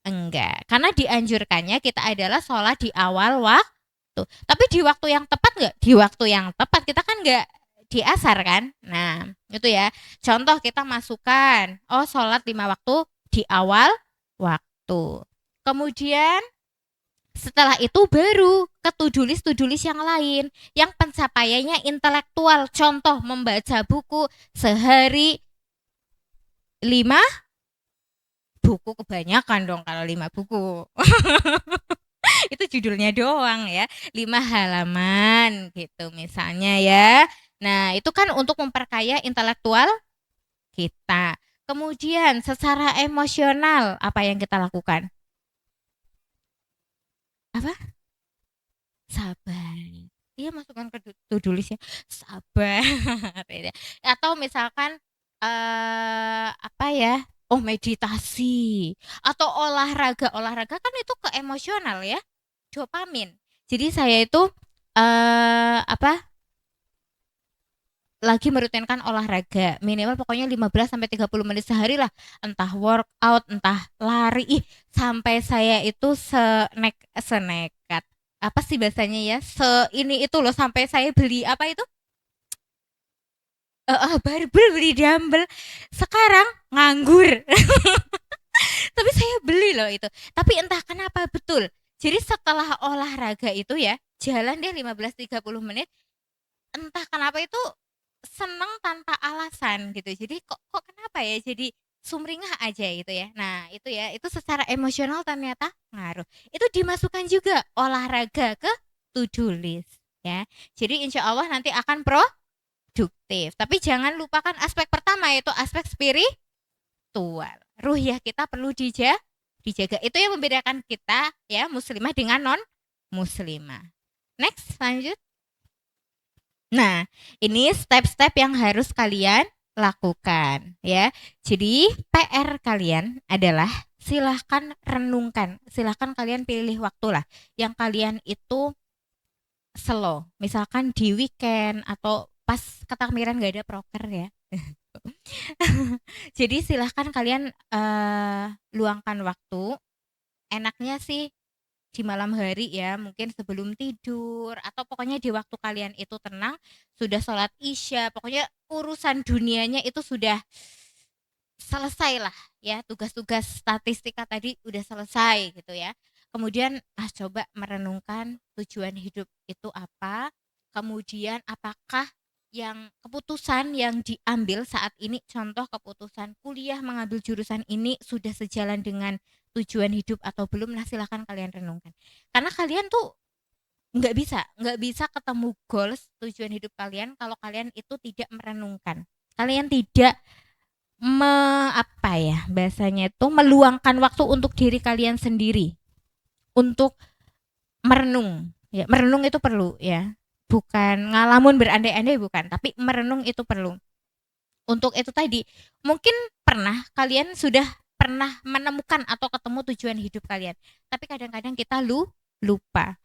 Enggak, karena dianjurkannya kita adalah sholat di awal waktu. Tapi di waktu yang tepat enggak? Di waktu yang tepat, kita kan enggak di asar kan. Nah itu ya, contoh kita masukkan, oh sholat 5 waktu di awal waktu. Kemudian setelah itu baru ke to-do list yang lain, yang pencapaiannya intelektual. Contoh membaca buku sehari 5 buku, kebanyakan dong kalau 5 buku. Itu judulnya doang ya, 5 halaman gitu misalnya ya. Nah itu kan untuk memperkaya intelektual kita. Kemudian secara emosional apa yang kita lakukan? Apa? Sabar. Iya, masukkan ke to-do list ya, sabar. Atau misalkan apa ya? Oh, meditasi atau olahraga kan itu ke emosional ya, dopamin. Jadi saya itu apa? Lagi merutinkan olahraga minimal pokoknya 15 sampai 30 menit sehari lah, entah workout, entah lari. Sampai saya itu senekat apa sih bahasanya ya, ini itu loh, sampai saya beli apa itu, barbel, beli dumbbell. Sekarang nganggur. Tapi saya beli loh itu, tapi entah kenapa betul, jadi setelah olahraga itu ya, jalan deh 15-30 menit, entah kenapa itu seneng tanpa alasan gitu. Jadi kok kenapa ya, jadi sumringah aja gitu ya. Nah itu ya, itu secara emosional ternyata ngaruh. Itu dimasukkan juga olahraga ke to-do list ya. Jadi insya Allah nanti akan produktif. Tapi jangan lupakan aspek pertama, yaitu aspek spiritual. Ruhiyah kita perlu dijaga. Itu yang membedakan kita ya, muslimah dengan non muslimah. Next, lanjut. Nah, ini step-step yang harus kalian lakukan ya. Jadi PR kalian adalah silahkan renungkan, silahkan kalian pilih waktu lah yang kalian itu slow. Misalkan di weekend atau pas ketakmiran gak ada proker ya. Jadi silahkan kalian luangkan waktu. Enaknya sih di malam hari ya, mungkin sebelum tidur atau pokoknya di waktu kalian itu tenang, sudah sholat isya, pokoknya urusan dunianya itu sudah selesai lah ya, tugas-tugas statistika tadi udah selesai gitu ya. Kemudian coba merenungkan tujuan hidup itu apa, kemudian apakah yang keputusan yang diambil saat ini, contoh keputusan kuliah mengambil jurusan ini sudah sejalan dengan tujuan hidup atau belum. Nah silahkan kalian renungkan, karena kalian tuh nggak bisa ketemu goals tujuan hidup kalian kalau kalian itu tidak merenungkan, kalian tidak apa ya bahasanya itu, meluangkan waktu untuk diri kalian sendiri untuk merenung ya. Merenung itu perlu ya, bukan ngalamun berandai-andai, bukan, tapi merenung itu perlu. Untuk itu tadi, mungkin kalian sudah pernah menemukan atau ketemu tujuan hidup kalian, tapi kadang-kadang kita lupa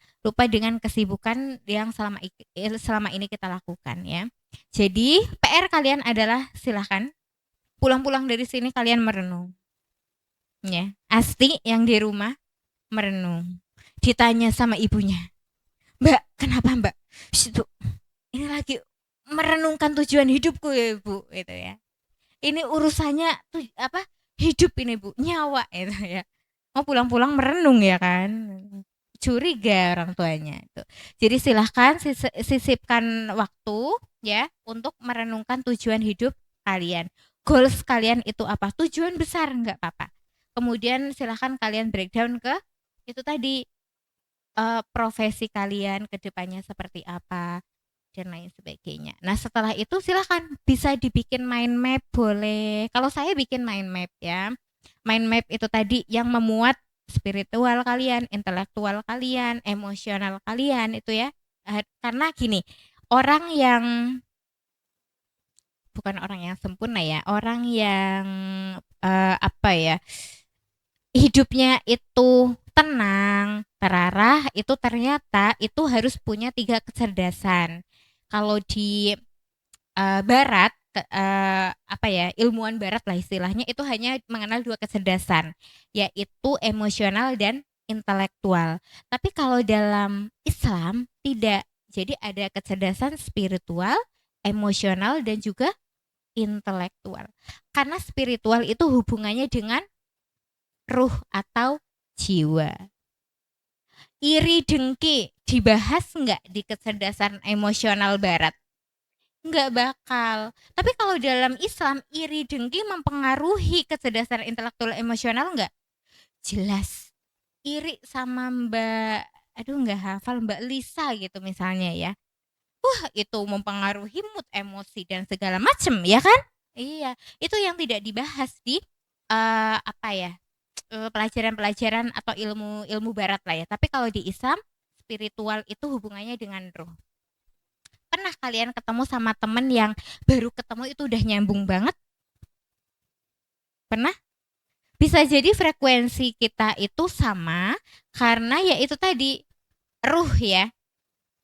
dengan kesibukan yang selama ini kita lakukan ya. Jadi PR kalian adalah silahkan pulang-pulang dari sini kalian merenung ya. Asti yang di rumah merenung, ditanya sama ibunya, Mbak kenapa Mbak, ini lagi merenungkan tujuan hidupku ya Bu, gitu ya. Ini urusannya hidup ini Bu, nyawa itu ya. Mau pulang-pulang merenung ya kan, curiga orang tuanya itu. Jadi silahkan sisipkan waktu ya untuk merenungkan tujuan hidup kalian, goals kalian itu apa, tujuan besar nggak apa-apa. Kemudian silahkan kalian breakdown ke itu tadi, profesi kalian kedepannya seperti apa dan lain sebagainya. Nah setelah itu silahkan bisa dibikin mind map, boleh. Kalau saya bikin mind map ya, mind map itu tadi yang memuat spiritual kalian, intelektual kalian, emosional kalian itu ya. Karena gini, orang yang bukan orang yang sempurna ya, orang yang apa ya, hidupnya itu tenang, terarah, itu ternyata itu harus punya 3 kecerdasan. Kalau di barat, apa ya, ilmuwan barat lah istilahnya, itu hanya mengenal 2 kecerdasan, yaitu emosional dan intelektual. Tapi kalau dalam Islam tidak. Jadi ada kecerdasan spiritual, emosional dan juga intelektual. Karena spiritual itu hubungannya dengan ruh atau jiwa. Iri dengki dibahas nggak di kecerdasan emosional barat? Nggak bakal. Tapi kalau dalam Islam, iri dengki mempengaruhi kecerdasan intelektual emosional nggak? Jelas. Iri sama Mbak, aduh nggak hafal, Mbak Lisa gitu misalnya ya. Wah, itu mempengaruhi mood, emosi dan segala macam, ya kan? Iya, itu yang tidak dibahas di apa ya? Pelajaran-pelajaran atau ilmu-ilmu barat lah ya. Tapi kalau di Islam, spiritual itu hubungannya dengan roh. Pernah kalian ketemu sama temen yang baru ketemu itu udah nyambung banget? Pernah? Bisa jadi frekuensi kita itu sama karena ya itu tadi ruh ya,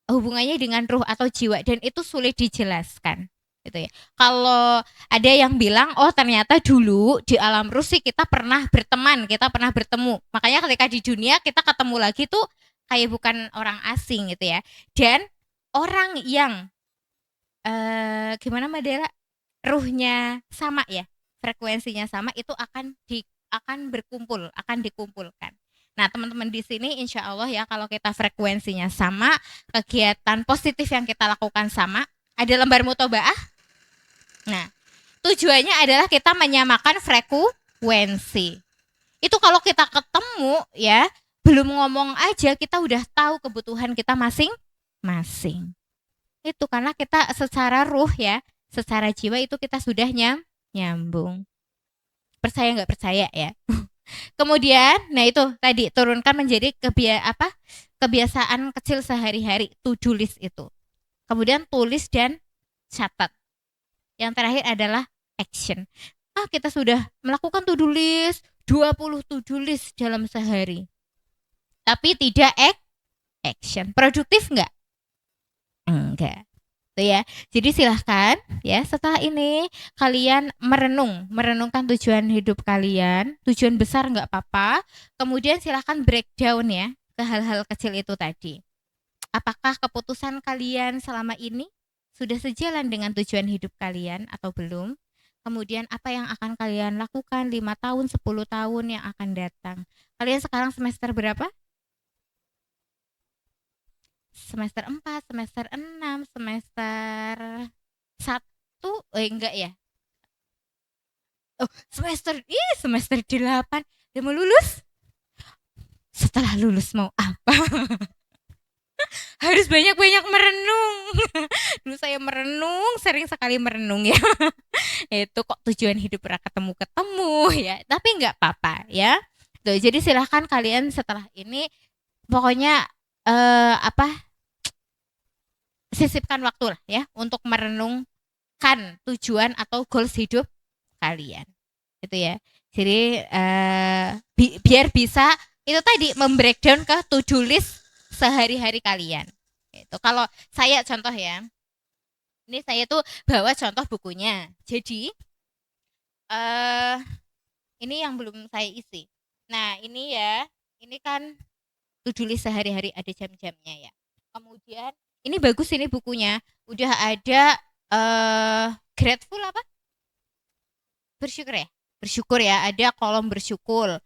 hubungannya dengan ruh atau jiwa dan itu sulit dijelaskan gitu ya. Kalau ada yang bilang oh ternyata dulu di alam ruh sih kita pernah berteman, kita pernah bertemu. Makanya ketika di dunia kita ketemu lagi tuh kayak bukan orang asing gitu ya. Dan orang yang gimana Madela, ruhnya sama ya, frekuensinya sama itu akan berkumpul, akan dikumpulkan. Nah, teman-teman di sini insya Allah ya kalau kita frekuensinya sama, kegiatan positif yang kita lakukan sama, ada lembar mutobaah. Nah, tujuannya adalah kita menyamakan frekuensi. Itu kalau kita ketemu ya, belum ngomong aja kita udah tahu kebutuhan kita masing-masing. Itu karena kita secara ruh ya, secara jiwa itu kita sudah nyambung. Percaya nggak percaya ya. Kemudian, nah itu tadi turunkan menjadi kebiasaan kecil sehari-hari, to-do list itu. Kemudian tulis dan catat. Yang terakhir adalah action. Kita sudah melakukan to-do list, 20 to-do list dalam sehari. Tapi tidak action. Produktif nggak? Enggak. Tuh ya. Jadi silahkan ya setelah ini kalian merenungkan tujuan hidup kalian, tujuan besar nggak apa-apa. Kemudian silahkan breakdown ya ke hal-hal kecil itu tadi. Apakah keputusan kalian selama ini sudah sejalan dengan tujuan hidup kalian atau belum? Kemudian apa yang akan kalian lakukan 5 tahun, 10 tahun yang akan datang? Kalian sekarang semester berapa? Semester 4, semester 6, semester 1, enggak ya. Oh, semester 8. Udah mau lulus? Setelah lulus mau apa? Harus banyak-banyak merenung. Dulu saya merenung, sering sekali merenung ya. Itu kok tujuan hidup pernah ketemu-ketemu ya. Tapi enggak apa-apa ya. Tuh, jadi silahkan kalian setelah ini pokoknya sisipkan waktu lah ya untuk merenungkan tujuan atau goals hidup kalian gitu ya. Jadi biar bisa itu tadi membreakdown ke to-do list sehari-hari kalian. Itu kalau saya contoh ya. Ini saya tuh bawa contoh bukunya. Jadi ini yang belum saya isi. Nah, ini ya. Ini kan to-do list sehari-hari ada jam-jamnya ya. Kemudian ini bagus ini bukunya. Udah ada grateful apa? Bersyukur ya. Bersyukur ya, ada kolom bersyukur.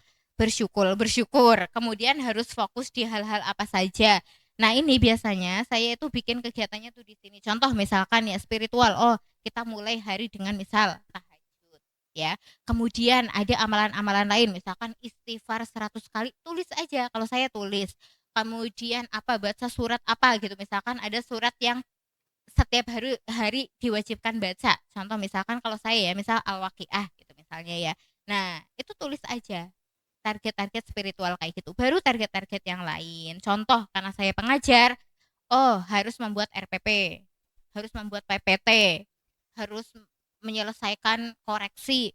Kemudian harus fokus di hal-hal apa saja. Nah, ini biasanya saya itu bikin kegiatannya tuh di sini. Contoh misalkan ya spiritual. Oh, kita mulai hari dengan misal tahajud ya. Kemudian ada amalan-amalan lain misalkan istighfar 100 kali, tulis aja. Kalau saya tulis. Kemudian baca surat apa gitu. Misalkan ada surat yang setiap hari diwajibkan baca. Contoh misalkan kalau saya ya, misal Al-Waqiah gitu misalnya ya. Nah, itu tulis aja target-target spiritual kayak gitu. Baru target-target yang lain. Contoh, karena saya pengajar, harus membuat RPP, harus membuat PPT, harus menyelesaikan koreksi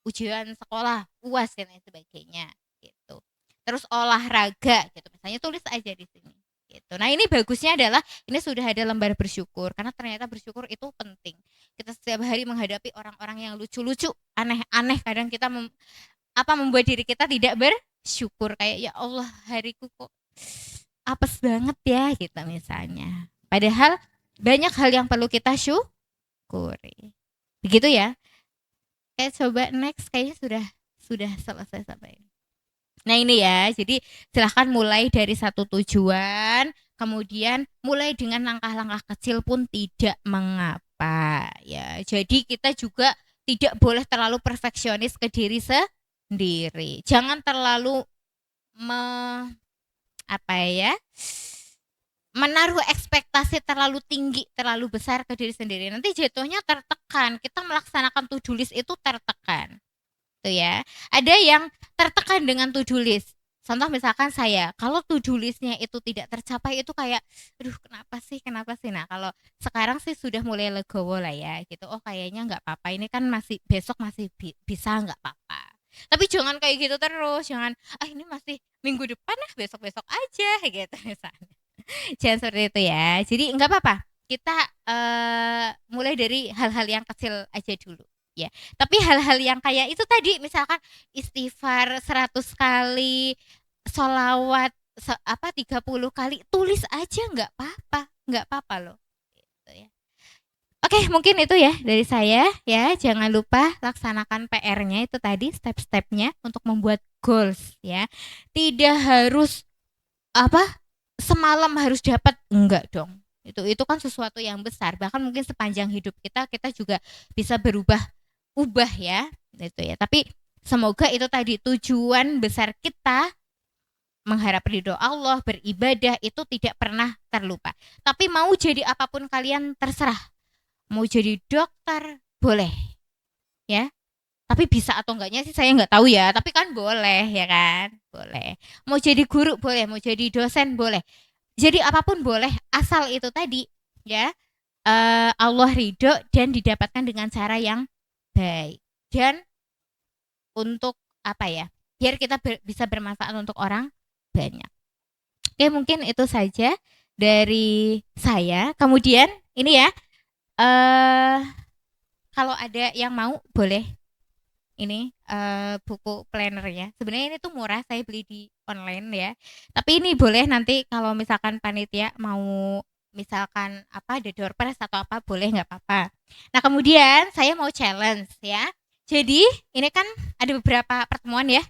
ujian sekolah, UAS dan lain sebagainya gitu. Terus olahraga gitu, misalnya tulis aja di sini gitu. Nah ini bagusnya adalah ini sudah ada lembar bersyukur, karena ternyata bersyukur itu penting. Kita setiap hari menghadapi orang-orang yang lucu-lucu, aneh-aneh, kadang kita membuat diri kita tidak bersyukur, kayak ya Allah hariku kok apes banget ya gitu misalnya. Padahal banyak hal yang perlu kita syukuri. Begitu ya. Coba next, kayaknya sudah selesai sampai ini. Nah ini ya, jadi silahkan mulai dari satu tujuan, kemudian mulai dengan langkah-langkah kecil pun tidak mengapa ya. Jadi kita juga tidak boleh terlalu perfeksionis ke diri sendiri. Jangan terlalu apa ya, menaruh ekspektasi terlalu tinggi, terlalu besar ke diri sendiri. Nanti jatuhnya tertekan. Kita melaksanakan to-do list itu tertekan. Tuh ya. Ada yang tertekan dengan to-do list. Contoh misalkan saya, kalau to-do listnya itu tidak tercapai itu kayak, aduh kenapa sih. Nah kalau sekarang sih sudah mulai legowo lah ya gitu. Oh kayaknya nggak apa-apa, ini kan masih besok masih bisa, nggak apa-apa. Tapi jangan kayak gitu terus, jangan ini masih minggu depan besok-besok aja gitu misalnya. Jangan seperti itu ya. Jadi nggak apa-apa. Kita mulai dari hal-hal yang kecil aja dulu ya. Tapi hal-hal yang kayak itu tadi, misalkan istighfar 100 kali, sholawat 30 kali, tulis aja nggak apa-apa loh. Gitu ya. Oke, mungkin itu ya dari saya ya. Jangan lupa laksanakan PR-nya itu tadi, step-stepnya untuk membuat goals ya. Tidak harus semalam harus dapat, enggak dong. Itu kan sesuatu yang besar. Bahkan mungkin sepanjang hidup kita juga bisa ubah ya, gitu ya. Tapi semoga itu tadi tujuan besar kita mengharap ridho Allah, beribadah itu tidak pernah terlupa. Tapi mau jadi apapun kalian terserah. Mau jadi dokter boleh, ya. Tapi bisa atau enggaknya sih saya nggak tahu ya. Tapi kan boleh ya kan, boleh. Mau jadi guru boleh, mau jadi dosen boleh. Jadi apapun boleh, asal itu tadi ya Allah ridho dan didapatkan dengan cara yang baik dan untuk apa ya, biar kita bisa bermanfaat untuk orang banyak. Oke, mungkin itu saja dari saya. Kemudian ini ya, kalau ada yang mau boleh ini buku plannernya. Sebenarnya ini tuh murah, saya beli di online ya. Tapi ini boleh nanti kalau misalkan panitia mau misalkan ada door prize atau apa, boleh, nggak apa-apa. Nah kemudian saya mau challenge ya. Jadi ini kan ada beberapa pertemuan ya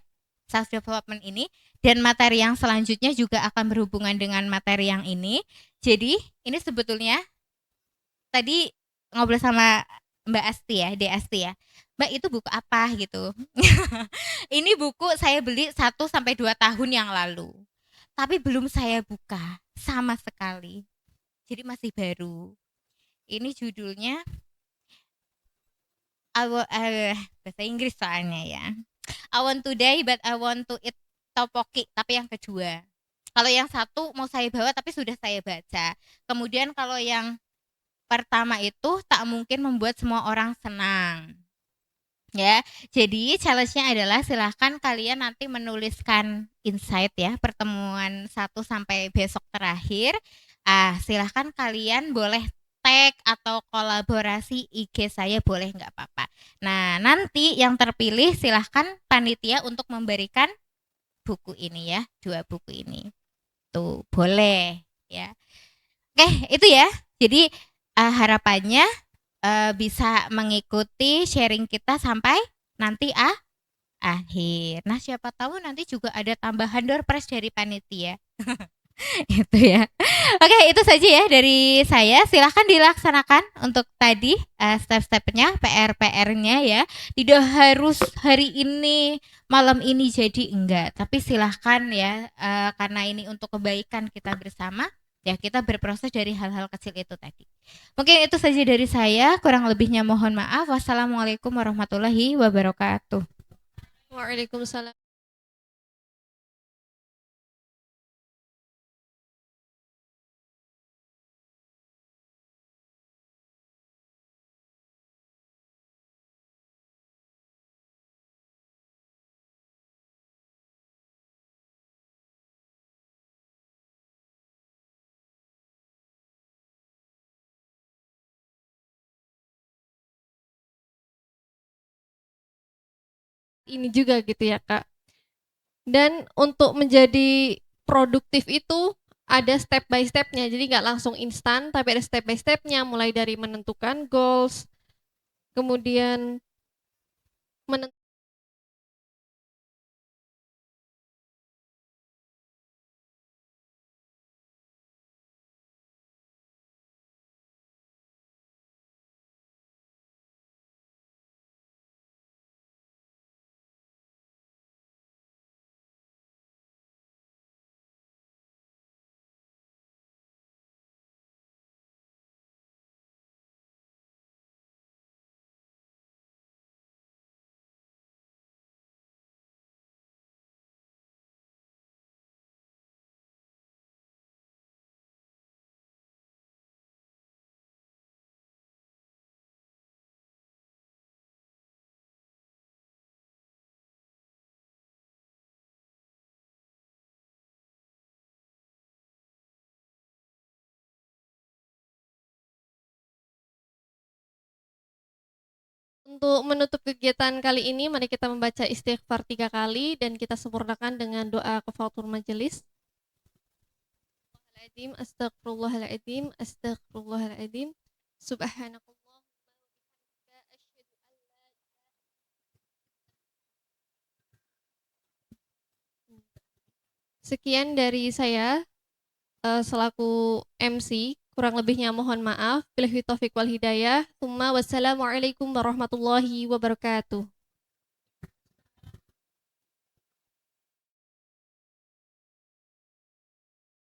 self development ini, dan materi yang selanjutnya juga akan berhubungan dengan materi yang ini. Jadi ini sebetulnya tadi ngobrol sama Mbak Asti ya, Asti ya. Mbak itu buku apa gitu. Ini buku saya beli 1 sampai 2 tahun yang lalu. Tapi belum saya buka sama sekali. Jadi masih baru. Ini judulnya bahasa Inggris soalnya ya. I want to die but I want to eat topoki, tapi yang kedua. Kalau yang satu mau saya bawa tapi sudah saya baca. Kemudian kalau yang pertama itu tak mungkin membuat semua orang senang. Ya, jadi challenge-nya adalah silahkan kalian nanti menuliskan insight ya, pertemuan 1 sampai besok terakhir. Silahkan kalian boleh tag atau kolaborasi IG saya, boleh, nggak apa-apa. Nah, nanti yang terpilih silahkan panitia untuk memberikan buku ini ya, 2 buku ini. Tuh, boleh ya. Oke, itu ya. Jadi harapannya bisa mengikuti sharing kita sampai nanti akhir. Nah, siapa tahu nanti juga ada tambahan door prize dari panitia. Itu ya. Oke, itu saja ya dari saya. Silahkan dilaksanakan untuk tadi step-stepnya, PR-PR-nya ya. Tidak harus hari ini, malam ini jadi, enggak. Tapi silahkan ya, karena ini untuk kebaikan kita bersama. Ya, kita berproses dari hal-hal kecil itu tadi. Mungkin itu saja dari saya, kurang lebihnya mohon maaf. Wassalamualaikum warahmatullahi wabarakatuh. Waalaikumsalam. ini juga gitu ya Kak. Dan untuk menjadi produktif itu ada step by stepnya, jadi nggak langsung instan, tapi ada step by stepnya, mulai dari menentukan goals, kemudian menentukan untuk menutup kegiatan kali ini, mari kita membaca istighfar 3 kali dan kita sempurnakan dengan doa kafaratul majelis. Astagfirullahaladzim, astagfirullahaladzim, subhanakallah. Sekian dari saya selaku MC, kurang lebihnya mohon maaf. Billahi taufiq wal hidayah. Wassalamualaikum warahmatullahi wabarakatuh.